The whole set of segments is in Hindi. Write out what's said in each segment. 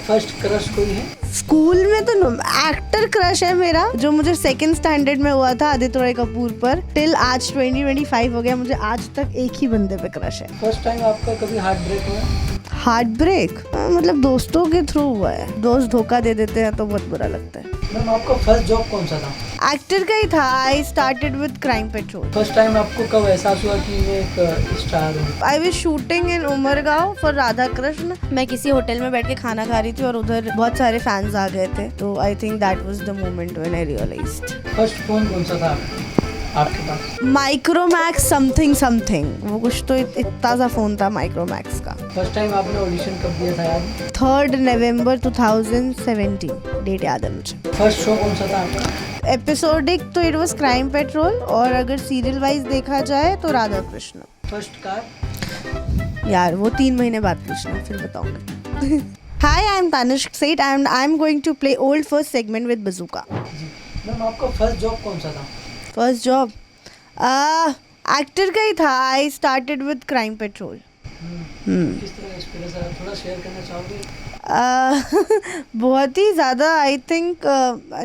फर्स्ट क्रश कोई है? स्कूल में तो एक्टर क्रश है मेरा, जो मुझे सेकंड स्टैंडर्ड में हुआ था आदित्य रॉय कपूर पर। टिल आज 2025 हो गया, मुझे आज तक एक ही बंदे पे क्रश है। फर्स्ट टाइम आपका कभी हार्ट ब्रेक हुआ? हार्ट ब्रेक मतलब दोस्तों के थ्रू हुआ है। दोस्त धोखा दे देते हैं तो बहुत बुरा लगता है। मैम आपका फर्स्ट जॉब कौन सा था? एक्टर का ही था। I started with Crime Patrol. First time आपको कब एहसास हुआ कि मैं एक स्टार हूँ? I was shooting in Umargaon for Radha Krishna. मैं किसी होटल में बैठ के खाना खा रही थी और उधर बहुत सारे फैंस आ गए थे, तो I think that was the moment when I realised. First phone कौन सा था आपके पास? माइक्रोमैक्स समथिंग समथिंग, वो कुछ तो इतना सा फोन था माइक्रोमैक्स का। फर्स्ट टाइम आपने ऑडिशन कब दिया था याद? 3 नवंबर 2017, डेट याद है मुझे। फर्स्ट शो कौन सा था आपका? एपिसोडिक तो इट वाज क्राइम पेट्रोल, और अगर सीरियल वाइज देखा जाए तो राधा कृष्ण। First car? यार वो 3 महीने बाद पूछना, फिर बताऊंगी। Hi, I'm Tanishq Seth and I'm going to play old first segment with Bazooka. जी मैम आपका फर्स्ट जॉब कौन सा था? फर्स्ट जॉब एक्टर का ही था। I started with Crime Patrol. किस तरह एक्सपीरियंस रहा, थोड़ा शेयर करना चाहोगे? बहुत ही ज़्यादा आई थिंक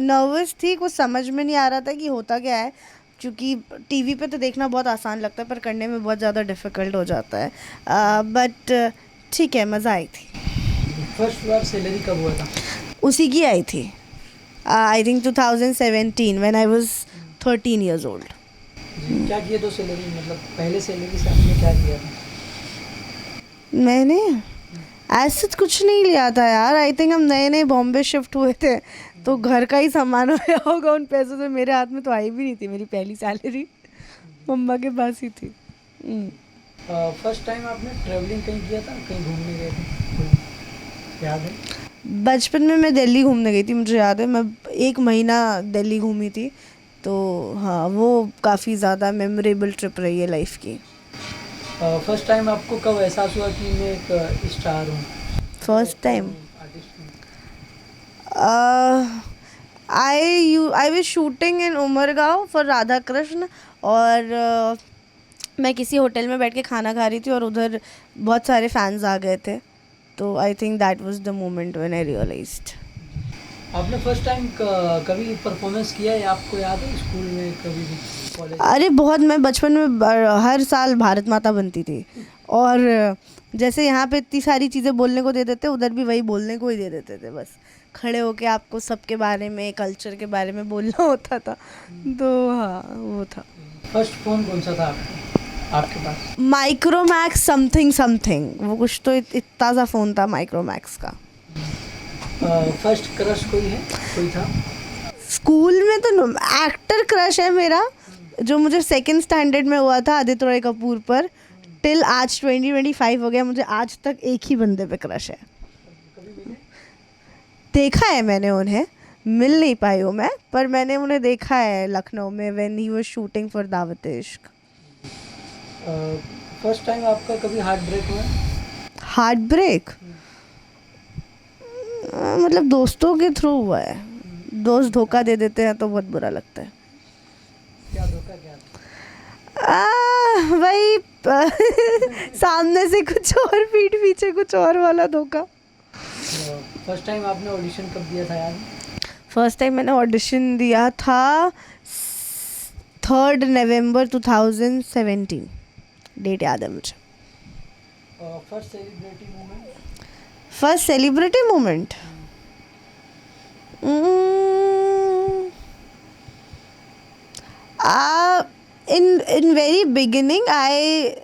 नर्वस थी। कुछ समझ में नहीं आ रहा था कि होता क्या है, क्योंकि टीवी पे तो देखना बहुत आसान लगता है पर करने में बहुत ज़्यादा डिफ़िकल्ट हो जाता है। बट ठीक है, मज़ा आई थी। फर्स्ट बार सैलरी कब हुआ था? उसी की आई थी। I think 2017 when I was 13 years old. क्या किए दो सैलरी, मतलब पहले सैलरी से आपने क्या किया था? मैंने ऐसा कुछ नहीं लिया था यार। आई थिंक हम नए नए बॉम्बे शिफ्ट हुए थे तो घर का ही सामान आया होगा उन पैसों से। मेरे हाथ में तो आई भी नहीं थी मेरी पहली सैलरी, मम्मा के पास ही थी। फर्स्ट टाइम आपने ट्रैवलिंग कहीं किया था, कहीं घूमने गए थे, कोई याद है? बचपन में मैं दिल्ली घूमने गई थी, मुझे याद है। मैं 1 महीना दिल्ली घूमी थी, तो हाँ वो काफ़ी ज़्यादा मेमोरेबल ट्रिप रही है लाइफ की। फर्स्ट टाइम आपको कब एहसास हुआ कि मैं एक स्टार हूँ? फर्स्ट टाइम आर्टिस्ट हूँ? I was shooting in Umargaon for Radha Krishna, और मैं किसी होटल में बैठ के खाना खा रही थी और उधर बहुत सारे फैंस आ गए थे, तो I think that was the moment when I realised. आपने फर्स्ट टाइम कभी परफॉर्मेंस किया है, आपको याद है? स्कूल में कभी भी, कॉलेज? अरे बहुत। मैं बचपन में हर साल भारत माता बनती थी, और जैसे यहाँ पे इतनी सारी चीज़ें बोलने को दे देते, उधर भी वही बोलने को ही दे देते थे। बस खड़े होके आपको सबके बारे में, कल्चर के बारे में बोलना होता था, तो हाँ वो था। फर्स्ट फोन कौन सा था आपके पास? माइक्रोमैक्स समथिंग समथिंग, वो कुछ तो इतना सा फ़ोन था माइक्रोमैक्स का। फर्स्ट क्रश कोई था? स्कूल में तो एक्टर क्रश है मेरा, जो मुझे सेकंड स्टैंडर्ड में हुआ था आदित्य रॉय कपूर पर। टिल आज 2025 हो गया, मुझे आज तक एक ही बंदे पे क्रश है। देखा है मैंने उन्हें, मिल नहीं पाई हूँ मैं, पर मैंने उन्हें देखा है लखनऊ में when he was shooting for दावत इश्क। फर्स्ट टाइम आपका कभी हार्ट ब्रेक हुआ? हार्ट ब्रेक मतलब दोस्तों के थ्रू हुआ है। दोस्त धोखा दे देते हैं तो बहुत बुरा लगता है। क्या धोखा, क्या था? वही सामने से कुछ और, पीठ पीछे कुछ और वाला धोखा। फर्स्ट टाइम आपने ऑडिशन कब दिया था याद? फर्स्ट टाइम मैंने ऑडिशन दिया था 3 नवंबर 2017, डेट याद है मुझे। First celebrity moment? First celebrity moment in very beginning I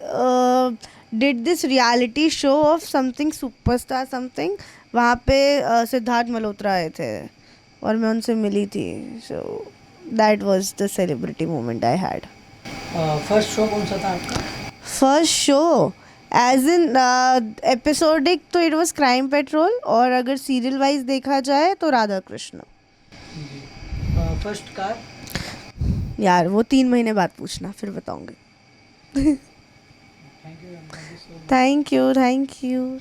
did this reality show of something superstar something. वहाँ पे सिद्धार्थ मल्होत्रा आए थे और मैं उनसे मिली थी, so that was the celebrity moment I had. First show कौन सा था आपका? First show as in episodic तो इट वाज क्राइम पेट्रोल, और अगर सीरियल वाइज देखा जाए तो राधा कृष्ण। First car? यार वो 3 महीने बाद पूछना, फिर बताऊंगी। Thank you. Thank you.